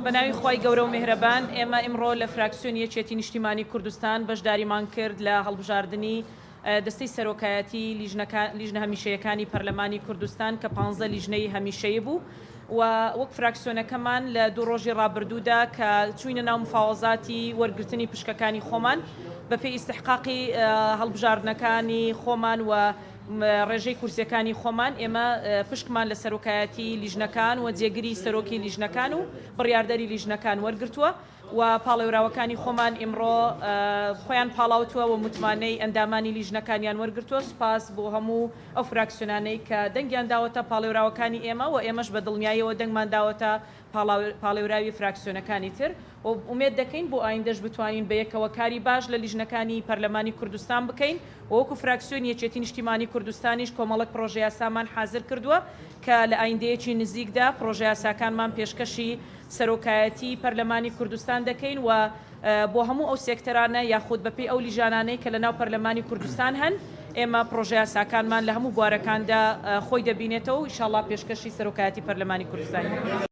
بەناوی خی گەورە و میهرەبان ئێمە ئمڕۆ لە فراکسیۆنی یەکێتی نیشتیمانی کوردستان بەشداریمان کرد لە هەڵبژاردننی دەستەی سەرۆکایەتی لیژنە هەمیشەیەکانی پەرلەمانی کوردستان کە 15 لیژنەی هەمیشەیە بوو و وەک فراکسیۆنەکەمان لە دوو ڕۆژی ڕابردوودا کە چوینە ناو مفاوەزاتی وەرگرتنی پشکەکانی خۆمان بەپێی ئیستحقاقی هەڵبژاردنەکانی خۆمان و ڕێژەی کورسیەکانی خۆمان ئێمە پشکمان لە سەرۆکایەتی لیژنەکان و جێگیری سەرۆکی لیژنەکان و بڕیاردەری لیژنەکان وەرگرتووە و پاڵێوراوەکانی خۆمان ئمڕۆ خۆیان پاڵاوتووە و متمانەی ئەندامانی لیژنەکانیان وەرگرتووە. سوپاس بۆ هەموو ئەو فراکسیۆنانەی کە دەنگیان داوەتە پاڵێوراوەکانی ئێمە و ئێمەش بە دڵنیاییەوە دەنگمان داوەتە پاڵێوراوی فراکسیۆنەکانی تر و ئومێد دەکەین بۆ ئایندەش بتوانین بە یەکەوە کاری باش لە لیژنەکانی پەرلەمانی کوردستان بکەین و وەکو فراکسیۆن یەکێتی نیشتیمانی کوردستانیش کۆمەڵک پرۆژە یاسامان حازر کردووە کە لە ئایندەیەکی نزیکدا پرۆژە یاساکانمان پێشکەشی سەرۆکایەتی پەرلەمانی کوردستان دەکەین و بۆ هەموو ئەو سێکتەرانە یاخود بەپێی ئەو لیژانانەی کە لە ناو پەرلەمانی کوردستان هەن ئێمە پرۆژە یاساکانمان لە هەموو بوارەکاندا خۆی دەبینێتەوە و ئینشاڵڵا پێشکەشی سەرۆکایەتی پەرلەمانی کوردستانی